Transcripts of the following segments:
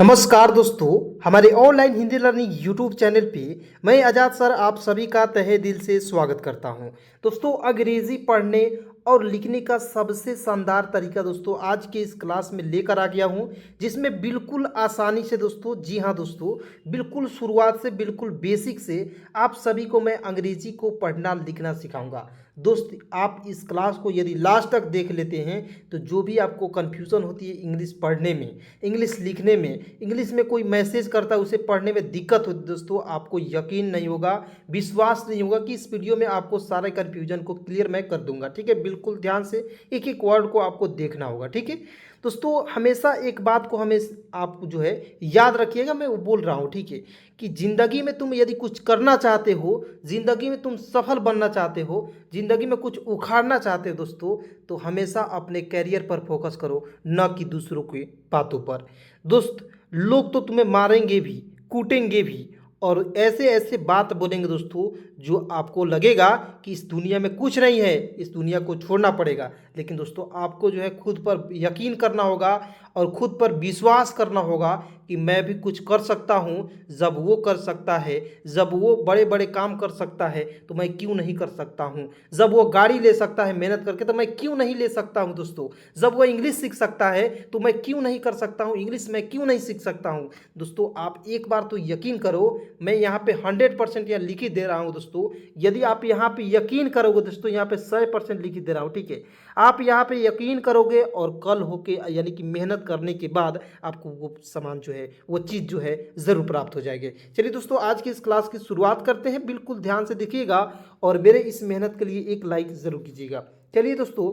नमस्कार दोस्तों, हमारे online Hindi learning YouTube channel पे मैं आजाद सर आप सभी का तहे दिल से स्वागत करता हूं। दोस्तों, अंग्रेजी पढ़ने और लिखने का सबसे शानदार तरीका दोस्तों आज के इस क्लास में लेकर आ गया हूं, जिसमें बिल्कुल आसानी से दोस्तों, जी हां दोस्तों, बिल्कुल शुरुआत से बिल्कुल बेसिक से आप सभी को मैं अंग्रेजी को पढ़ना लिखना सिखाऊंगा। दोस्त, आप इस क्लास को यदि लास्ट तक देख लेते हैं तो जो भी आपको कन्फ्यूज़न होती है इंग्लिश पढ़ने में, इंग्लिश लिखने में, इंग्लिश में कोई मैसेज करता है उसे पढ़ने में दिक्कत होती है दोस्तों, आपको यकीन नहीं होगा, विश्वास नहीं होगा कि इस वीडियो में आपको सारे कन्फ्यूजन को क्लियर मैं कर दूंगा। ठीक है, बिल्कुल ध्यान से एक एक वर्ड को आपको देखना होगा। ठीक है दोस्तों, हमेशा एक बात को हमें आप जो है याद रखिएगा, मैं वो बोल रहा हूँ। ठीक है कि ज़िंदगी में तुम यदि कुछ करना चाहते हो, ज़िंदगी में तुम सफल बनना चाहते हो, ज़िंदगी में कुछ उखाड़ना चाहते हो दोस्तों, तो हमेशा अपने कैरियर पर फोकस करो, न कि दूसरों की बातों पर। दोस्त, लोग तो तुम्हें मारेंगे भी, कूटेंगे भी, और ऐसे ऐसे बात बोलेंगे दोस्तों जो आपको लगेगा कि इस दुनिया में कुछ नहीं है, इस दुनिया को छोड़ना पड़ेगा। लेकिन दोस्तों, आपको जो है खुद पर यकीन करना होगा और खुद पर विश्वास करना होगा कि मैं भी कुछ कर सकता हूँ। जब वो कर सकता है, जब वो बड़े बड़े काम कर सकता है, तो मैं क्यों नहीं कर सकता हूँ। जब वो गाड़ी ले सकता है मेहनत करके, तो मैं क्यों नहीं ले सकता हूँ दोस्तों। जब वो इंग्लिश सीख सकता है, तो मैं क्यों नहीं कर सकता हूँ, इंग्लिश मैं क्यों नहीं सीख सकता हूँ। दोस्तों, आप एक बार तो यकीन करो, मैं यहाँ पे 100% यहाँ लिख ही दे रहा हूँ दोस्तों। यदि आप यहाँ पे यकीन करोगे दोस्तों, यहाँ पे 100% लिख ही दे रहा हूँ। ठीक है, आप यहाँ पे यकीन करोगे और कल होके यानी कि मेहनत करने के बाद आपको वो सामान जो है, वो चीज़ जो है ज़रूर प्राप्त हो जाएगी। चलिए दोस्तों, आज की इस क्लास की शुरुआत करते हैं। बिल्कुल ध्यान से देखिएगा और मेरे इस मेहनत के लिए एक लाइक ज़रूर कीजिएगा। चलिए दोस्तों,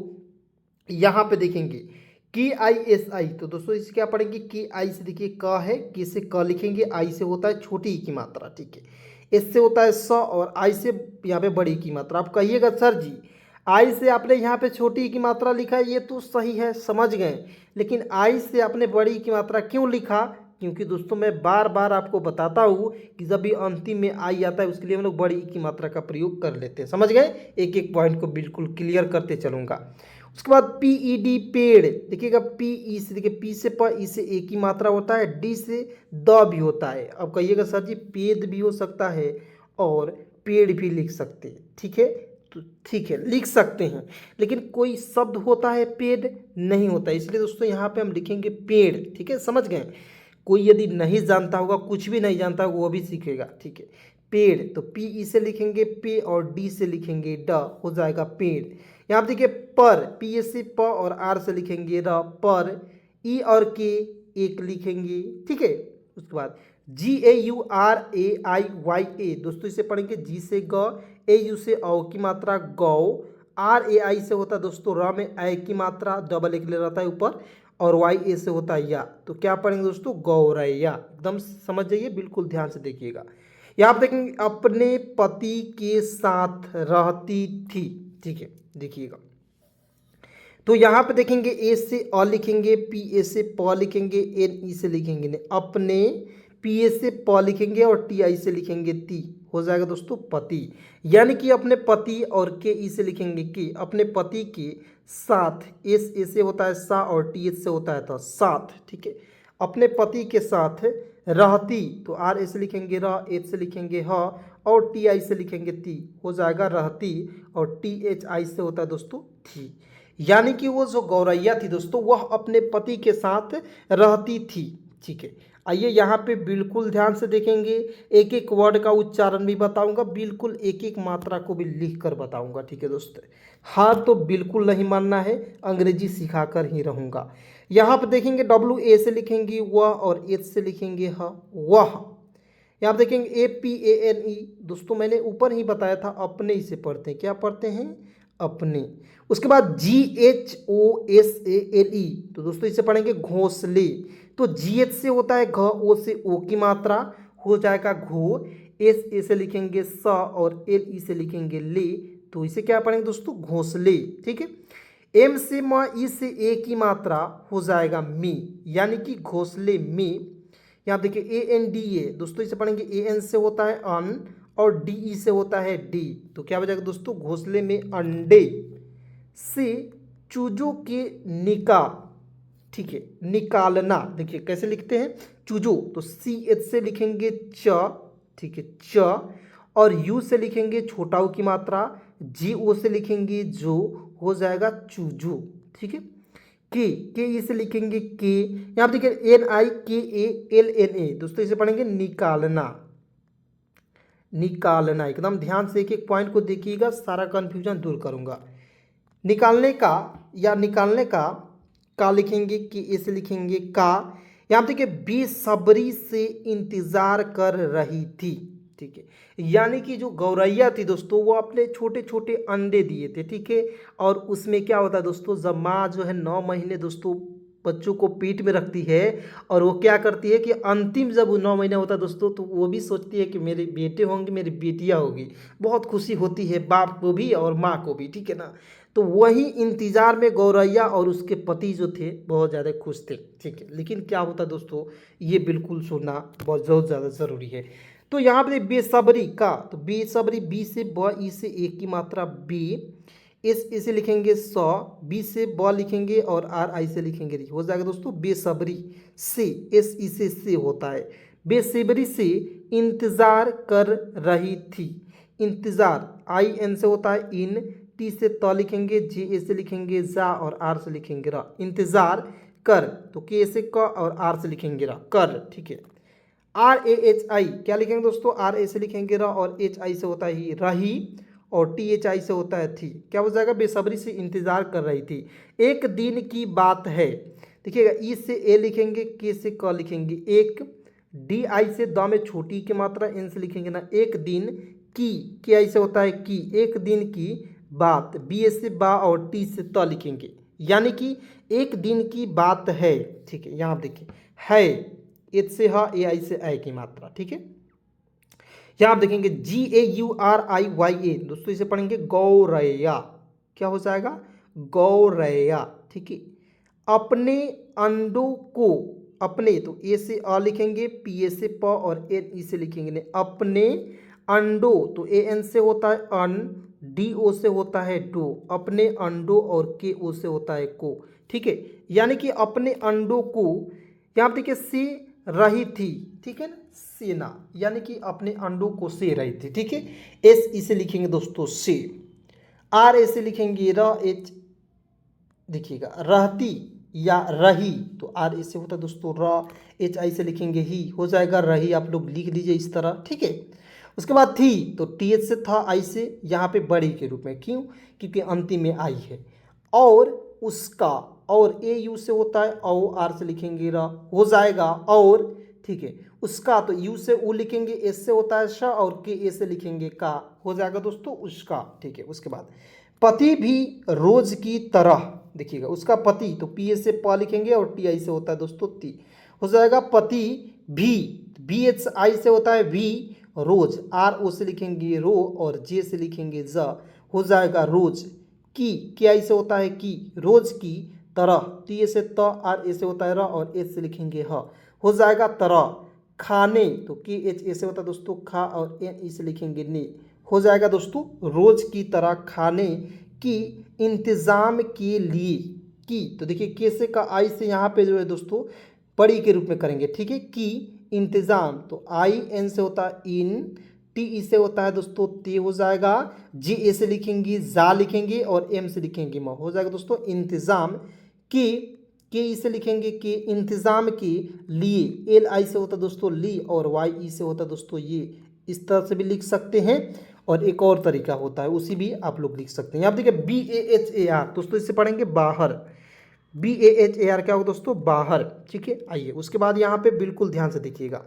यहाँ पे देखेंगे KISI, तो दोस्तों इसे क्या पढ़ेंगे, KI से देखिए क है, के से क लिखेंगे, आई से होता है छोटी ई की मात्रा। ठीक है, एस से होता है स, और आई से यहाँ पे बड़ी की मात्रा। आप कहिएगा सर जी, आई से आपने यहाँ पे छोटी ई की मात्रा लिखा है, ये तो सही है, समझ गए, लेकिन आई से आपने बड़ी ई की मात्रा क्यों लिखा। क्योंकि दोस्तों, मैं बार बार आपको बताता हूँ कि जब भी अंतिम में आई आता है उसके लिए हम लोग बड़ी ई की मात्रा का प्रयोग कर लेते हैं। समझ गए, एक एक पॉइंट को बिल्कुल क्लियर करते चलूँगा। उसके बाद PED पेड़, देखिएगा PE से, देखिए पी से प, ई से एक ही मात्रा होता है, डी से द भी होता है। अब कहिएगा सर जी पेद भी हो सकता है और पेड़ भी लिख सकते हैं। ठीक है, तो ठीक है लिख सकते हैं, लेकिन कोई शब्द होता है पेड़ नहीं होता, इसलिए दोस्तों यहाँ पे हम लिखेंगे पेड़। ठीक है, समझ गए। कोई यदि नहीं जानता होगा, कुछ भी नहीं जानता होगा, वो भी सीखेगा। ठीक है, पेड़, तो PE से लिखेंगे पे और डी से लिखेंगे ड, हो जाएगा पेड़। यहाँ पे देखिए पर, पी से प और आर से लिखेंगे र, पर। ई और के एक लिखेंगे। ठीक है, उसके बाद GAURAIYA, दोस्तों इसे पढ़ेंगे जी से ग, AU से औ की मात्रा गौ, RAI से होता है दोस्तों र में ऐ की मात्रा, डबल एक ले रहता है ऊपर, और YA से होता है या, तो क्या पढ़ेंगे दोस्तों, गौरैया। एकदम समझ जाइए, बिल्कुल ध्यान से देखिएगा। यहाँ आप देखेंगे अपने पति के साथ रहती थी। ठीक है, देखिएगा, तो यहाँ पे देखेंगे ए से अ लिखेंगे, पी ए से प लिखेंगे, एन ई से लिखेंगे ने अपने, पी ए से प लिखेंगे और टी आई से लिखेंगे ती, हो जाएगा दोस्तों पति। यानी कि अपने पति, और के ई से लिखेंगे के, अपने पति के साथ, एस ए से होता है सा और टी एच से होता है तो साथ। ठीक है, अपने पति के साथ रहती, तो आर ए से लिखेंगे र, एच से लिखेंगे ह, और टी आई से लिखेंगे ती, हो जाएगा रहती, और टी एच आई से होता है दोस्तों थी। यानी कि वो जो गौरैया थी दोस्तों, वह अपने पति के साथ रहती थी। ठीक है, आइए यहाँ पे बिल्कुल ध्यान से देखेंगे, एक एक वर्ड का उच्चारण भी बताऊंगा, बिल्कुल एक एक मात्रा को भी लिख कर बताऊंगा। ठीक है दोस्तों, हाँ तो बिल्कुल नहीं मानना है, अंग्रेजी सिखाकर ही रहूँगा। यहाँ पे देखेंगे WA से लिखेंगे वह, और H से लिखेंगे ह, वह। यहाँ पे देखेंगे APANE, दोस्तों मैंने ऊपर ही बताया था, अपने इसे पढ़ते हैं, क्या पढ़ते हैं, अपने। उसके बाद GHOSALE, तो दोस्तों इसे पढ़ेंगे घोंसले, तो GH से होता है घ, ओ से ओ की मात्रा, हो जाएगा घो, एस ए से लिखेंगे स, और एल ई से लिखेंगे ले, तो इसे क्या पढ़ेंगे दोस्तों, घोंसले। ठीक है, एम से म, ई से ए की मात्रा, हो जाएगा मी, यानी कि घोंसले में। यहाँ देखिए ANDA, दोस्तों इसे पढ़ेंगे AN से होता है अन, और DE से होता है डी, तो क्या बचेगा दोस्तों, घोंसले में अंडे। से चूजों के निकाह। ठीक है। निकालना देखिए कैसे लिखते हैं, चूजो, तो सी एच से लिखेंगे च, ठीक है च, और यू से लिखेंगे छोटा ऊ की मात्रा, जी ओ से लिखेंगे जो, हो जाएगा चूजू, ठीक है। के ई से लिखेंगे के, यहाँ पर देखिए एन आई के ए एल एन ए, दोस्तों इसे पढ़ेंगे निकालना, निकालना। एकदम ध्यान से एक एक पॉइंट को देखिएगा, सारा कंफ्यूजन दूर करूंगा। निकालने का या निकालने का लिखेंगे, कि ऐसे लिखेंगे का। यहाँ पे देखिए बेसब्री से इंतजार कर रही थी, ठीक है। यानी कि जो गौरैया थी दोस्तों, वो अपने छोटे छोटे अंडे दिए थे, ठीक है। और उसमें क्या होता है दोस्तों, जब माँ जो है 9 महीने दोस्तों बच्चों को पेट में रखती है, और वो क्या करती है कि अंतिम जब वो 9 महीने होता है दोस्तों, तो वो भी सोचती है कि मेरे बेटे होंगे, मेरी बेटियाँ होगी। बहुत खुशी होती है बाप को भी और माँ को भी, ठीक है ना। तो वही इंतजार में गौरैया और उसके पति जो थे बहुत ज़्यादा खुश थे, ठीक है। लेकिन क्या होता दोस्तों, ये बिल्कुल सुनना बहुत ज़्यादा ज़रूरी है। तो यहाँ पे बेसब्री का, तो बेसब्री बी से ब, ई से एक की मात्रा बी, एस इसे लिखेंगे सौ, बी से ब लिखेंगे और आर आई से लिखेंगे री, हो जाएगा दोस्तों बेसब्री से, एस ई से होता है। बेसब्री से इंतजार कर रही थी, इंतजार आई एन से होता है इन, टी से त लिखेंगे, जे ए से लिखेंगे जा और आर से लिखेंगे र, इंतजार कर, तो के से क और आर से लिखेंगे र, कर, ठीक है। आर ए एच आई क्या लिखेंगे दोस्तों, आर ए से लिखेंगे र और एच आई से होता है ही, रही, और टी एच आई से होता है थी, क्या हो जाएगा बेसब्री से इंतजार कर रही थी। एक दिन की बात है, देखिएगा ई से ए लिखेंगे, के से क लिखेंगे एक, डी आई से द में छोटी की मात्रा, एन से लिखेंगे ना एक दिन की, के आई से होता है की, एक दिन की बात, बी ए से बा और टी से त लिखेंगे, यानी कि एक दिन की बात है, ठीक है। यहाँ देखिए है, एच से ह, ए आई से ए की मात्रा, ठीक है। यहाँ आप देखेंगे जी ए यू आर आई वाई ए, दोस्तों इसे पढ़ेंगे गौरैया, क्या हो जाएगा गौरैया, ठीक है। अपने अंडों को, अपने तो ए से अ लिखेंगे, पी ए से प और एन ई से लिखेंगे ने, अपने अंडों तो ए एन से होता है अन, डी ओ से होता है डो, अपने अंडों, और के ओ से होता है को, ठीक है। यानी कि अपने अंडों को, यहाँ पे देखिए से रही थी, ठीक है ना, सेना, यानी कि अपने अंडों को से रही थी, ठीक है। एस इसे लिखेंगे दोस्तों से, आर ऐसे लिखेंगे र, एच देखिएगा रहती या रही, तो आर इससे होता है दोस्तों र, एच आई से लिखेंगे ही, हो जाएगा रही, आप लोग लिख लीजिए इस तरह, ठीक है। उसके बाद थी, तो टी एच से था, आई से यहाँ पे बड़ी के रूप में, क्यों, क्योंकि अंतिम में आई है। और उसका, और ए यू से होता है औ, आर से लिखेंगे र, हो जाएगा और, ठीक है। उसका तो यू से उ लिखेंगे, एस से होता है श, और के ए से लिखेंगे का, हो जाएगा दोस्तों उसका, ठीक है। उसके बाद पति भी रोज की तरह, देखिएगा उसका पति, तो पी ए से प लिखेंगे और टी आई से होता है दोस्तों ती, हो जाएगा पति भी, बी एच आई से होता है भी, रोज, आर ओ से लिखेंगे रो और जे से लिखेंगे ज, हो जाएगा रोज की, के आई से होता है की, रोज की तरह, टी ए से त, आर ए से होता है र और एच से लिखेंगे ह, हो जाएगा तरह। खाने तो के एच ए से होता है दोस्तों खा और एन ई से लिखेंगे ने, हो जाएगा दोस्तों रोज की तरह खाने की इंतज़ाम के लिए, की तो देखिए के से का आई से यहाँ पे जो है दोस्तों बड़ी के रूप में करेंगे, ठीक है। की इंतज़ाम तो आई एन से होता है इन, टी ई से होता है दोस्तों ते, हो जाएगा जी ए से लिखेंगे जा लिखेंगे और एम से लिखेंगे म, हो जाएगा दोस्तों इंतज़ाम की, के ई से लिखेंगे के, इंतज़ाम के लिए, एल आई से होता है दोस्तों ली और वाई ई से होता है दोस्तों ये, इस तरह से भी लिख सकते हैं। और एक और तरीका होता है, उसी भी आप लोग लिख सकते हैं। यहाँ देखिए B A H A R, दोस्तों इससे पढ़ेंगे बाहर, B A H A R क्या होगा दोस्तों बाहर, ठीक है। आइए उसके बाद यहाँ पे बिल्कुल ध्यान से देखिएगा,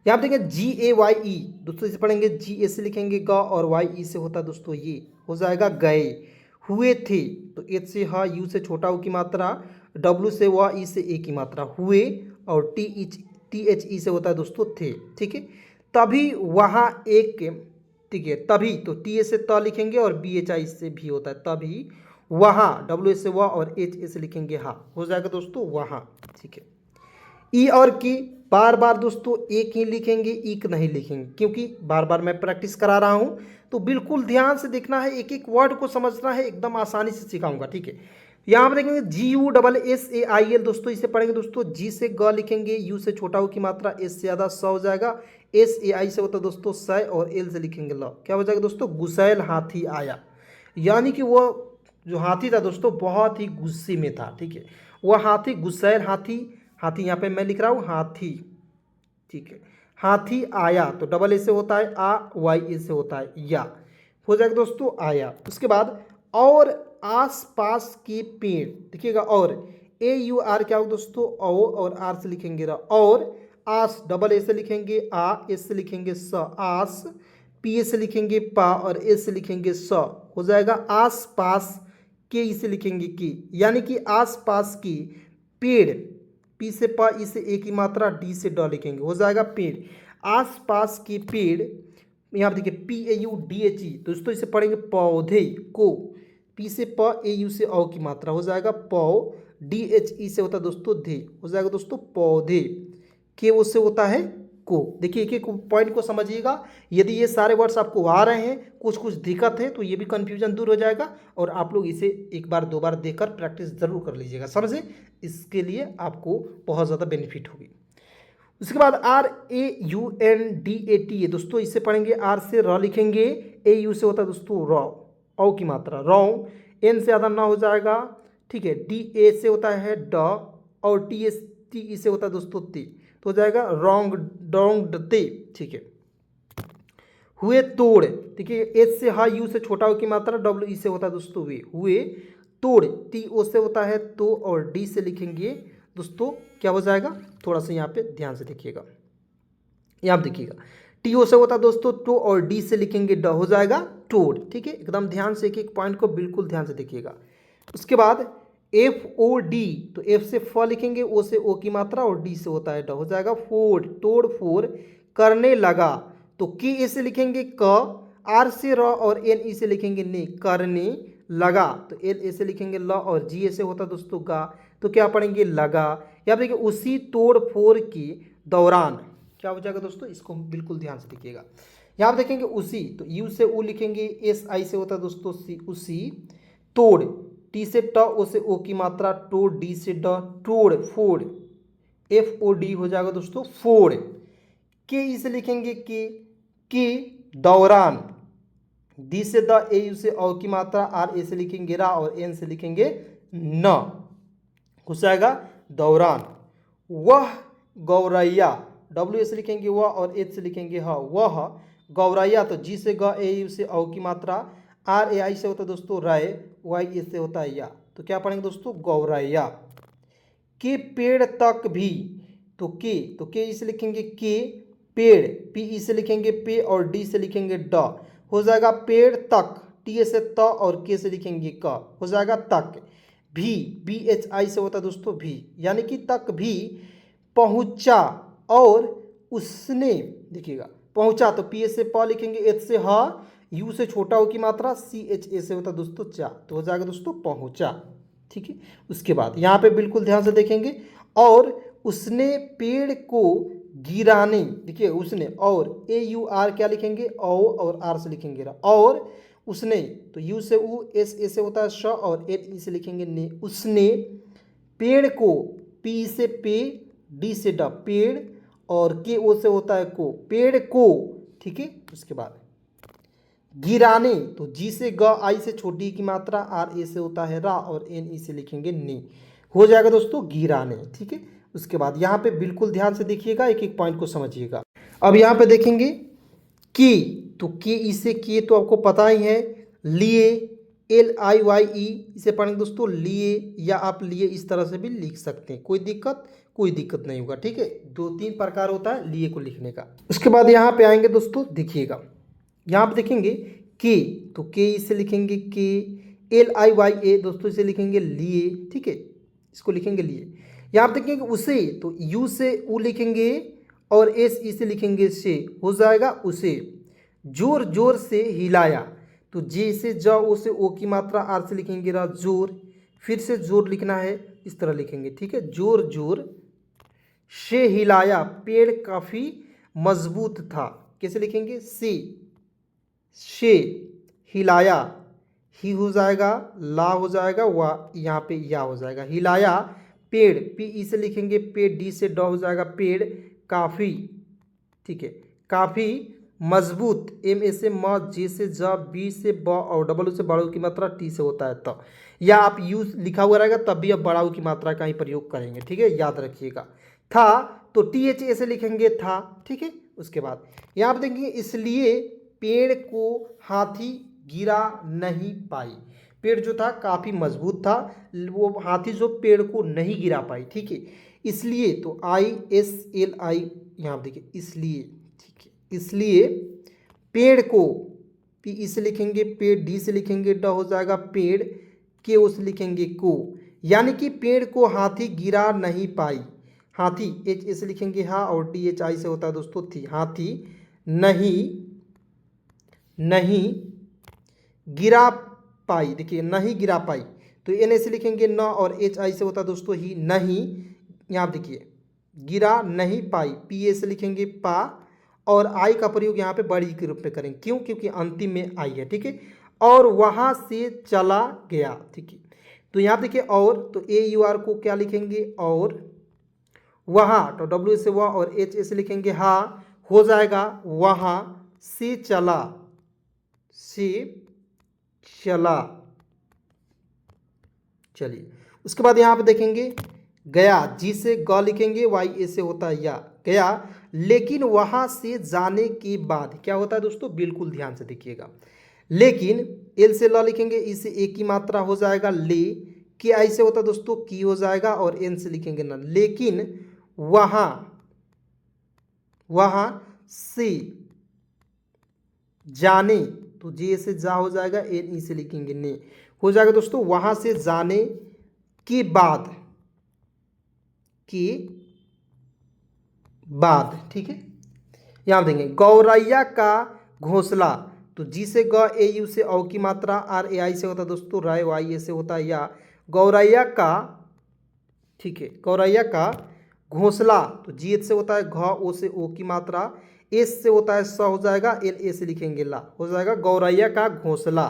यहाँ पे देखिए जी ए वाई ई, दोस्तों इसे पढ़ेंगे जी ए से लिखेंगे ग और वाई ई से होता है दोस्तों ये, हो जाएगा गए। हुए थे तो एच से ह, यू से छोटा ऊ की मात्रा, डब्ल्यू से व, ई से ए की मात्रा, हुए, और टी एच ई से होता है दोस्तों थे, ठीक है। तभी वहाँ एक, ठीक है, तभी तो टी ए से त लिखेंगे और बी एच आई से भी होता है तभी, वहाँ डब्ल्यू ए से व और एच ए से लिखेंगे हाँ, हो जाएगा दोस्तों वहाँ, ठीक है। ई और की बार बार दोस्तों एक ही लिखेंगे, एक नहीं लिखेंगे, क्योंकि बार बार मैं प्रैक्टिस करा रहा हूँ, तो बिल्कुल ध्यान से देखना है, एक एक वर्ड को समझना है, एकदम आसानी से सिखाऊंगा, ठीक है। यहाँ पर देखेंगे GUSSAIL, दोस्तों इसे पढ़ेंगे दोस्तों, जी से ग लिखेंगे, यू से छोटा हो की मात्रा, एस से ज़्यादा स हो जाएगा, SAI से होता है दोस्तों सय, और एल से लिखेंगे ल, क्या हो जाएगा दोस्तों, गुसैल हाथी आया। यानी कि वो जो हाथी था दोस्तों बहुत ही गुस्से में था, ठीक है, वह हाथी गुसैल हाथी, हाथी यहाँ पे मैं लिख रहा हूँ हाथी, ठीक है, हाथी आया, तो डबल ए से होता है आ, वाई ए से होता है या, हो जाएगा दोस्तों आया। उसके बाद और आसपास के पेड़, देखिएगा, और AUR क्या होगा दोस्तों, ओ, और आर से लिखेंगे र, और आस डबल ए से लिखेंगे आ, एस से लिखेंगे स, आस, पी ए से लिखेंगे पा, और एस से लिखेंगे स, हो जाएगा आस पास के, इसे लिखेंगे की, यानी कि आस पास की पेड़, पी से पा, ई से ए की मात्रा, डी से ड लिखेंगे, हो जाएगा पेड़, आस पास के पेड़। यहाँ पर देखिए PAUDHE, दोस्तों इसे पढ़ेंगे पौधे को, पी से प, AU से औ की मात्रा, हो जाएगा पौ, DHE से होता है दोस्तों धे, हो जाएगा दोस्तों पौधे, के वो से होता है को। देखिए एक एक पॉइंट को समझिएगा, यदि ये सारे वर्ड्स आपको आ रहे हैं, कुछ कुछ दिक्कत है, तो ये भी कन्फ्यूजन दूर हो जाएगा, और आप लोग इसे एक बार दो बार देखकर प्रैक्टिस जरूर कर लीजिएगा, समझे, इसके लिए आपको बहुत ज़्यादा बेनिफिट होगी। उसके बाद RAUNDAT है दोस्तों, इसे पढ़ेंगे, आर से र लिखेंगे, AU से होता है दोस्तों रॉ, औ की मात्रा रॉ, एन से ज़्यादा ना हो जाएगा, ठीक है, DA से होता है ड, और TSTE से होता है दोस्तों ते, तो हो जाएगा रॉन्ग डोंग ते, ठीक है। हुए तोड़, देखिए एच से हा, यू से छोटा हो की मात्रा, WE से होता है दोस्तों वे, हुए तोड़, TO से होता है तो, और डी से लिखेंगे दोस्तों, क्या हो जाएगा, थोड़ा सा यहाँ पे ध्यान से देखिएगा, यहाँ पे देखिएगा, TO से होता है दोस्तों तो, और डी से लिखेंगे ड, हो जाएगा तोड़, ठीक है, एकदम ध्यान से एक एक पॉइंट को बिल्कुल ध्यान से देखिएगा। उसके बाद FOD, तो F से फ लिखेंगे, O से ओ की मात्रा, और डी से होता है ड, हो जाएगा फोड़, तोड़ फोड़ करने लगा, तो के ए से लिखेंगे क, आर से र, और एन ई से लिखेंगे ने, करने लगा, तो एल ए से लिखेंगे ल, और जी ए से होता दोस्तों गा, तो क्या पढ़ेंगे लगा। या देखिए उसी तोड़ फोड़ के दौरान, क्या हो जाएगा दोस्तों, इसको बिल्कुल ध्यान से देखिएगा, यहाँ पर देखेंगे उसी, तो यू से ऊ लिखेंगे, SI से होता है दोस्तों सी, उसी तोड़, टी से ट, ओ से ओ की मात्रा टो, डी से ड, तोड़ फोड़, FOD हो जाएगा दोस्तों फोड़, के ई से लिखेंगे के दौरान, डी से द, AU से औ की मात्रा, RA से लिखेंगे रा, और एन से लिखेंगे न, हो जाएगा दौरान। वह गौरैया, WA से लिखेंगे वह, और एच से लिखेंगे ह, वह गौरैया, तो जी से ग, AU से औ की मात्रा, RAI से होता है दोस्तों राय, YA से होता है या, तो क्या पढ़ेंगे दोस्तों गौरैया। के पेड़ तक भी, तो के इसे लिखेंगे के, पेड़, PE से लिखेंगे पे, और डी से लिखेंगे ड, हो जाएगा पेड़ तक, टी से त, और के से लिखेंगे क, हो जाएगा तक। भी, BHI से होता है दोस्तों भी, यानी कि तक भी पहुंचा, और उसने, देखिएगा पहुंचा, तो पी से प लिखेंगे, एच से ह, यू से छोटा हो की मात्रा, CHA से होता है दोस्तों चा, तो हो जाएगा दोस्तों पहुंचा, ठीक है। उसके बाद यहाँ पे बिल्कुल ध्यान से देखेंगे, और उसने पेड़ को गिराने, देखिए उसने, और AUR क्या लिखेंगे, औ, और आर से लिखेंगे रा, और उसने, तो यू से ऊ, SA से होता है श, और NE से लिखेंगे ने, उसने पेड़ को, P से पे, डी से ड, पेड़, और के ओ से होता है को, पेड़ को, ठीक है। उसके बाद गिराने, तो जी से ग, आई से छोटी की मात्रा, RA से होता है रा, और NE से लिखेंगे नी, हो जाएगा दोस्तों गिराने, ठीक है। उसके बाद यहाँ पे बिल्कुल ध्यान से देखिएगा, एक एक पॉइंट को समझिएगा। अब यहाँ पे देखेंगे की, तो के ई से के तो आपको पता ही है, लिए, LIYE, इसे पढ़ेंगे दोस्तों लिए, या आप लिए इस तरह से भी लिख सकते हैं, कोई दिक्कत नहीं होगा, ठीक है। 2-3 प्रकार होता है लिए को लिखने का। उसके बाद यहाँ पे आएंगे दोस्तों, देखिएगा यहाँ पे देखेंगे के, तो के इसे लिखेंगे के, LIYA दोस्तों इसे लिखेंगे लिए, ठीक है, इसको लिखेंगे लिए। यहाँ पे देखेंगे उसे, तो यू से ऊ लिखेंगे, और SE से लिखेंगे से, हो जाएगा उसे। जोर जोर से हिलाया, तो जे से ज, ओ से ओ की मात्रा, आर से लिखेंगे रा, जोर, फिर से जोर लिखना है, इस तरह लिखेंगे, ठीक है। जोर जोर से हिलाया, पेड़ काफी मजबूत था, कैसे लिखेंगे से हिलाया, ही हो जाएगा, ला हो जाएगा, वा यहाँ पे या हो जाएगा। हिलाया पेड़, पी ई से लिखेंगे पेड़, डी से ड हो जाएगा पेड़। काफ़ी, ठीक है, काफ़ी मजबूत, एम ए से म, जे से ज, बी से ब और डबल से बड़ू की मात्रा टी से होता है त। या आप यू लिखा हुआ रहेगा तब भी आप बड़ाऊ की मात्रा का ही प्रयोग करेंगे, ठीक है, याद रखिएगा। था तो टी एच ए से लिखेंगे था, ठीक है। उसके बाद यहाँ आप देखेंगे इसलिए पेड़ को हाथी गिरा नहीं पाई। पेड़ जो था काफ़ी मजबूत था, वो हाथी जो पेड़ को नहीं गिरा पाई, ठीक है। इसलिए तो आई एस एल आई यहाँ देखिए, इसलिए, ठीक है, इसलिए पेड़ को, पी ई से लिखेंगे पेड़, डी से लिखेंगे ड हो जाएगा पेड़, के ओ से लिखेंगे को, यानी कि पेड़ को हाथी गिरा नहीं पाई। हाथी एच ए से लिखेंगे हा और टी एच आई से होता है दोस्तों थी। हाथी नहीं, नहीं गिरा पाई, देखिए नहीं गिरा पाई तो एन ए से लिखेंगे न और एच आई से होता है दोस्तों ही, नहीं, यहाँ देखिए गिरा नहीं पाई, पी ए से लिखेंगे पा और आई का प्रयोग यहाँ पे बड़ी के रूप में करेंगे, क्यों, क्योंकि अंतिम में आई है, ठीक है। और वहाँ से चला गया, ठीक है। तो यहाँ देखिए और, तो ए यू आर को क्या लिखेंगे और, वहाँ, तो डब्ल्यू से वह और एच ए से लिखेंगे हाँ, हो जाएगा वहाँ से चला, से चला। चलिए उसके बाद यहाँ पे देखेंगे गया, जी से ग लिखेंगे, वाई ए से होता है या, गया लेकिन वहाँ से जाने के बाद क्या होता है दोस्तों, बिल्कुल ध्यान से देखिएगा। लेकिन एल से ल लिखेंगे, ई से ए की मात्रा हो जाएगा ले, के आई से होता है दोस्तों की हो जाएगा और एन से लिखेंगे न। लेकिन वहाँ, वहाँ से जाने, तो जे से जा हो जाएगा, एन ई से लिखेंगे ने हो जाएगा दोस्तों, वहाँ से जाने के बाद, के बाद, ठीक है। यहाँ देंगे गौरैया का घोंसला, तो जी से ग, ए यू से औ की मात्रा, आर ए आई से होता है दोस्तों राय, वाई ए से होता है या, गौरैया का, ठीक है, गौरैया का घोंसला, तो जी एच से होता है घ, ओ से ओ की मात्रा, एस से होता है स हो जाएगा, एल ए से लिखेंगे ला हो जाएगा, गौरैया का घोंसला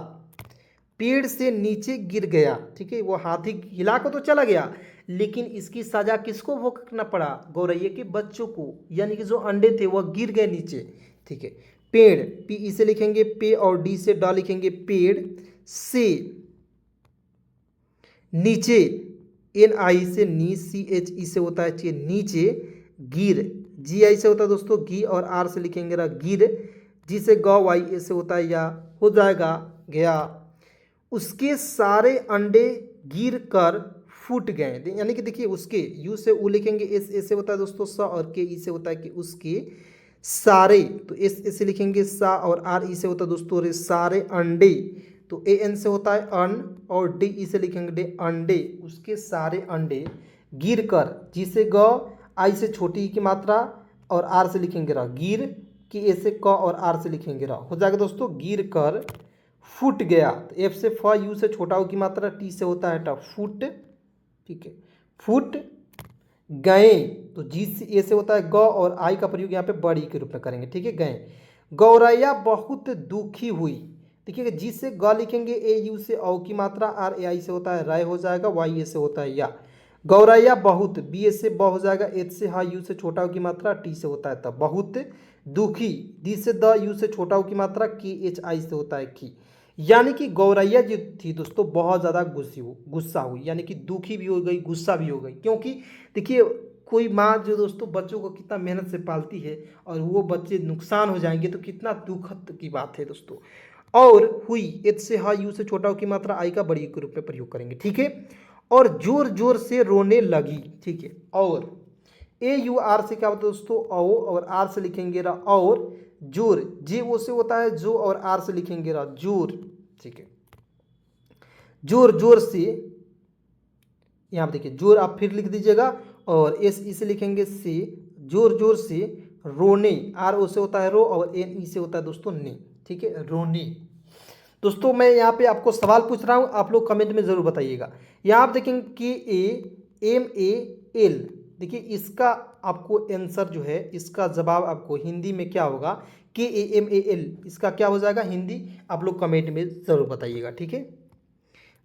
पेड़ से नीचे गिर गया, ठीक है। वो हाथी हिला को तो चला गया लेकिन इसकी सजा किसको भुगतना पड़ा, गौरैया के बच्चों को, यानी कि जो अंडे थे वह गिर गए नीचे, ठीक है। पेड़, पी ई से लिखेंगे पे और डी से ड लिखेंगे पेड़, से नीचे, एन आई से नी, सी एच ई से होता है चे नीचे, गिर, जी आई से होता है दोस्तों घी और आर से लिखेंगे रा गिर, जी से ग, वाई ए से होता है या, हो जाएगा गया। उसके सारे अंडे गिर कर फूट गए, यानी कि देखिए उसके, यू से उ लिखेंगे, एस ए से होता है दोस्तों स और के ई से होता है कि उसके सारे, तो एस ए से लिखेंगे सा और आर ई से होता है दोस्तों रे सारे अंडे, तो ए एन से होता है अन और डी ई से लिखेंगे डे अंडे, उसके सारे अंडे गिर कर, जी से ग, आई से छोटी ई की मात्रा और आर से लिखेंगे रा गिर, की ए से क और आर से लिखेंगे रा, हो जाएगा दोस्तों गिर कर फूट गया, तो एफ से फ, यू से छोटा ऊ की मात्रा, टी से होता है टा फूट, ठीक है, फूट गए, तो जी से ए से होता है ग और आई का प्रयोग यहाँ पे बड़ी के रूप में करेंगे, ठीक है, गए। गौरैया बहुत दुखी हुई, देखिए जी से ग लिखेंगे, ए यू से औ की मात्रा, आर ए आई से होता है राय हो जाएगा, वाई ए से होता है या, गौरैया बहुत, बी ए से ब हो जाएगा, एच से हा, यू से छोटा ऊ की मात्रा, टी से होता है तब बहुत दुखी, डी से द, यू से छोटा ऊ की मात्रा, के एच आई से होता है की, यानी कि गौरैया जो थी दोस्तों बहुत ज़्यादा गुस्सा हुई, यानी कि दुखी भी हो गई, गुस्सा भी हो गई, क्योंकि देखिए कोई माँ जो दोस्तों बच्चों को कितना मेहनत से पालती है और वो बच्चे नुकसान हो जाएंगे तो कितना दुखद की बात है दोस्तों। और हुई, एच से हा, यू से छोटा की मात्रा, आई का बड़ी के रूप में प्रयोग करेंगे, ठीक है। और जोर जोर से रोने लगी, ठीक है। और ए यू आर से क्या होता है दोस्तों औ और आर से लिखेंगे रा और, जोर, जे ओ से होता है जो और आर से लिखेंगे रा जोर, ठीक है। जोर जोर से, यहाँ देखिए जोर आप फिर लिख दीजिएगा और एस ई से लिखेंगे से, जोर जोर से रोने, आर ओ से होता है रो और एन ई से होता है दोस्तों ने, ठीक है, रोने। दोस्तों मैं यहाँ पे आपको सवाल पूछ रहा हूँ, आप लोग कमेंट में ज़रूर बताइएगा। यहाँ आप देखेंगे कि ए, एम ए एल, देखिए इसका आपको आंसर जो है, इसका जवाब आपको हिंदी में क्या होगा, KAMAL, इसका क्या हो जाएगा हिंदी, आप लोग कमेंट में ज़रूर बताइएगा। ठीक है,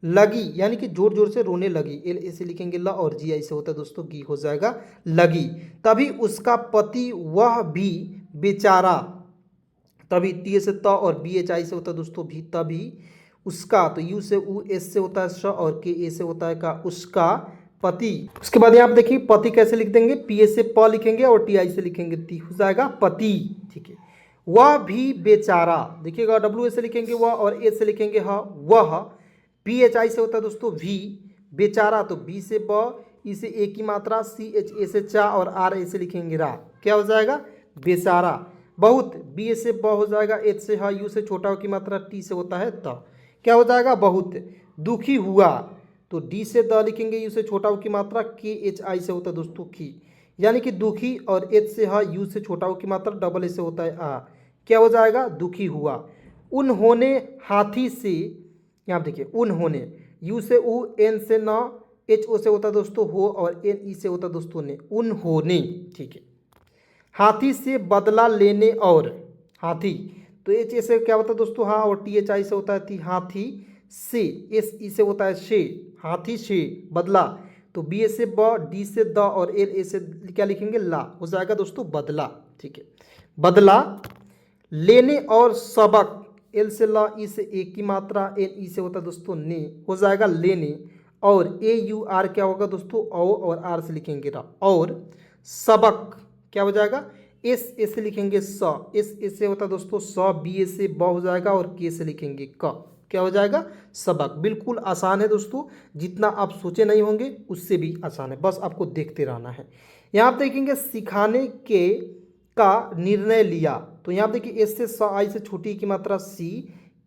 लगी यानी कि जोर जोर से रोने लगी, एल ऐसे लिखेंगे ल, और जी आई से होता है दोस्तों गी, हो जाएगा लगी। तभी उसका पति वह भी बेचारा, तभी टी से त और बी एच आई से होता है दोस्तों भी, तभी उसका, तो यू से उ, एस से होता है श, और के ए से होता है का, उसका पति। उसके बाद यहाँ पे देखिए पति कैसे लिख देंगे, पी ए से प लिखेंगे और टी आई से लिखेंगे ती, हो जाएगा पति। ठीक है, वह भी बेचारा, देखिएगा डब्ल्यू ए से लिखेंगे वह और ए से लिखेंगे ह, वह। पी एच आई से होता है दोस्तों भी, बेचारा तो बी से ब, ई से ए की मात्रा, सी एच ए से चा, और आर ए से लिखेंगे रा, क्या हो जाएगा बेचारा। बहुत, बी ए से ब हो जाएगा, एच से ह, यू से छोटा हो की मात्रा, टी से होता है त, क्या हो जाएगा बहुत। दुखी हुआ तो डी से द लिखेंगे, यू से छोटा हो की मात्रा, के एच आई से होता है दोस्तों की, यानी कि दुखी, और एच से ह, यू से छोटा हो की मात्रा, डबल ए से होता है आ, क्या हो जाएगा दुखी हुआ। उन्होंने हाथी से, यहाँ देखिए उन्होंने, यू से उ, एन से न, एच ओ से होता है दोस्तों हो, और एन ई से होता है दोस्तों ने, उन्होंने। ठीक है, हाथी से बदला लेने, और हाथी तो एच ए से क्या होता है दोस्तों हाँ, और टी एच आई से होता है थी, हाथी से, एस ई से होता है शे, हाथी से बदला, तो बी ए से ब, डी से द, और एल ए से क्या लिखेंगे ला, हो जाएगा दोस्तों बदला। ठीक है, बदला लेने, और सबक, एल से ला, ई से ए की मात्रा, एन ई से होता है दोस्तों ने, हो जाएगा लेने, और ए यू आर क्या होगा दोस्तों औ, और आर से लिखेंगे रा, और सबक क्या हो जाएगा, एस ए से लिखेंगे स, एस ए से होता है दोस्तों स, बी ए से ब हो जाएगा, और के से लिखेंगे क, क्या हो जाएगा सबक। बिल्कुल आसान है दोस्तों, जितना आप सोचे नहीं होंगे उससे भी आसान है, बस आपको देखते रहना है। यहाँ आप देखेंगे सिखाने के का निर्णय लिया, तो यहाँ देखिए एस से स आई से छोटी की मात्रा सी,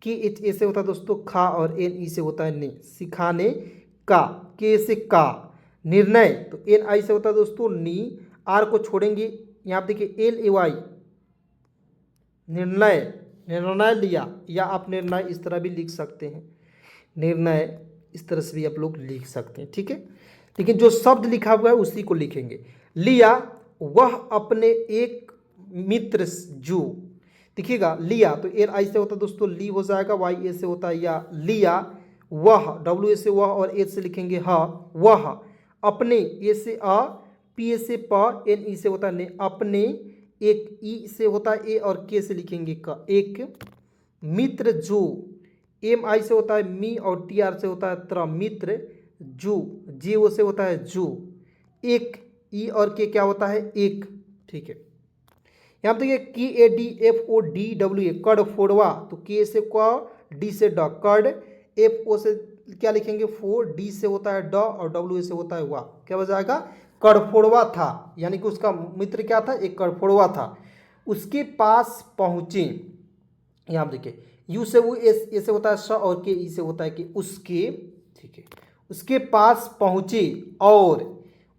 के एच ए से होता है दोस्तों खा, और एन ई से होता है ने, सिखाने का, के से का, निर्णय तो एन आई से होता है दोस्तों नी, आर को छोड़ेंगे, यहाँ देखिए एल ए वाई, निर्णय, निर्णय लिया, या आप निर्णय इस तरह भी लिख सकते हैं, निर्णय इस तरह से भी आप लोग लिख सकते हैं। ठीक है, लेकिन जो शब्द लिखा हुआ है उसी को लिखेंगे। लिया वह अपने एक मित्र जो, देखिएगा लिया तो एल आई से होता है दोस्तों ली, हो जाएगा वाई ए से होता है या, लिया वह, डब्ल्यू ए से वह, और एच से लिखेंगे ह, वह अपने, ए से अ, पी ए से प, एन ई से होता है ने, अपने, एक ई से होता है ए, और के से लिखेंगे क, एक मित्र जो, एम आई से होता है मी, और टी आर से होता है त्र, मित्र जो, जे ओ से होता है जो, एक ई और के क्या होता है एक। ठीक है, यहाँ पे देखिए की A D F O D W A, कड़ फोड़वा, तो के से क, डी से ड, कड़, एफ ओ से क्या लिखेंगे फो, डी से होता है ड, और डब्ल्यू से होता है वा, क्या हो जाएगा कड़फोड़वा था, यानी कि उसका मित्र क्या था एक कड़फोड़वा था। उसके पास पहुँचे, यहाँ देखिए यू से वो एस, ए से होता है स, और के ई से होता है कि उसके। ठीक है, उसके पास पहुँचे, और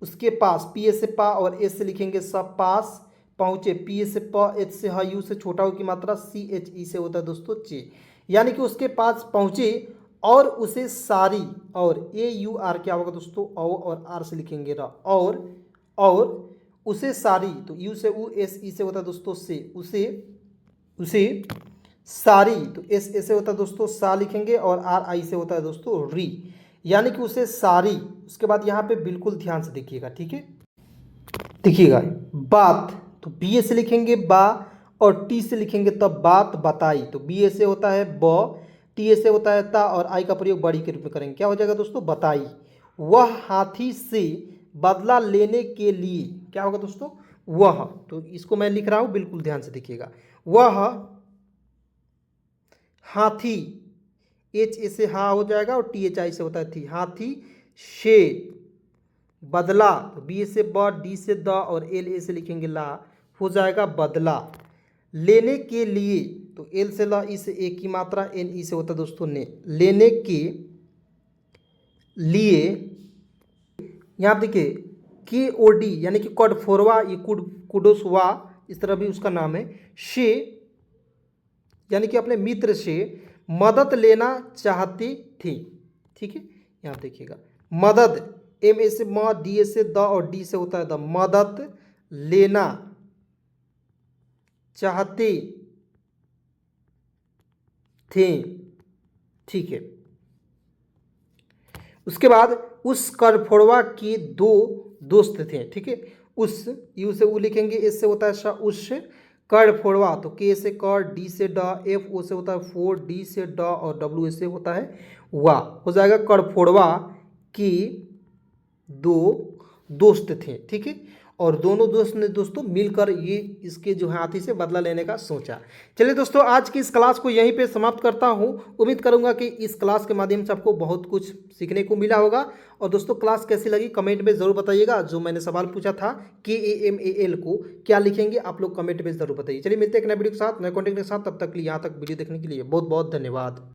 उसके पास पी ए से पा, और एस से लिखेंगे सब, पास पहुँचे, पी ए से प, एच से ह, यू से छोटा हो की मात्रा, सी एच ई से होता है दोस्तों चे, यानी कि उसके पास पहुँचे और उसे सारी, और ए यू आर क्या होगा दोस्तों औ, और आर से लिखेंगे रा, और उसे सारी, तो यू से उ, एस ई से होता है दोस्तों से, उसे सारी, तो एस ए से होता है दोस्तों सा लिखेंगे, और आर आई से होता है दोस्तों री, यानी कि उसे सारी। उसके बाद यहाँ पे बिल्कुल ध्यान से देखिएगा। ठीक है, देखिएगा बात, तो बी ए से लिखेंगे बा, और टी से लिखेंगे तब बात बताई, तो बी ए से होता है ब, टी ए से होता है ता, और आई का प्रयोग बड़ी के रूप में करेंगे, क्या हो जाएगा दोस्तों बताई। वह हाथी से बदला लेने के लिए, क्या होगा दोस्तों वह, तो इसको मैं लिख रहा हूं बिल्कुल ध्यान से देखिएगा। वह हाथी, एच ए से हा हो जाएगा, और टी एच आई से होता है थी, हाथी से बदला, तो बी से ब, डी से द, और एल ए से लिखेंगे ला, हो जाएगा बदला। लेने के लिए, तो एल से ला, ई से ए की मात्रा, एन ई से होता है दोस्तों ने, लेने के लिए, यहाँ देखिए के ओ डी यानी कि कड़फोरवा, ये कुडोसवा इस तरह भी उसका नाम है, से यानी कि अपने मित्र से मदद लेना चाहती थी। ठीक है, यहाँ देखिएगा मदद एम ए से म, डी ए से द और डी से होता है द, मदद लेना चाहते थे। ठीक है, उसके बाद उस करफोड़वा के दो दोस्त थे। ठीक है, उस, यू से ऊ लिखेंगे, एस से होता है श, उस करफोड़वा, तो के से कर, डी से ड, एफ ओ से होता है फोर, डी से ड और डब्ल्यू से होता है वा, हो जाएगा करफोड़वा की दो दोस्त थे। ठीक है, और दोनों दोस्त ने दोस्तों मिलकर ये इसके जो है हाथी से बदला लेने का सोचा। चलिए दोस्तों, आज की इस क्लास को यहीं पे समाप्त करता हूँ। उम्मीद करूँगा कि इस क्लास के माध्यम से आपको बहुत कुछ सीखने को मिला होगा। और दोस्तों, क्लास कैसी लगी कमेंट में ज़रूर बताइएगा। जो मैंने सवाल पूछा था KAMAL को क्या लिखेंगे, आप लोग कमेंट में ज़रूर बताइए। चलिए मिलते हैं एक नए वीडियो के साथ, नए कॉन्टेंट के साथ। तब तक के लिए, यहाँ तक वीडियो देखने के लिए बहुत बहुत धन्यवाद।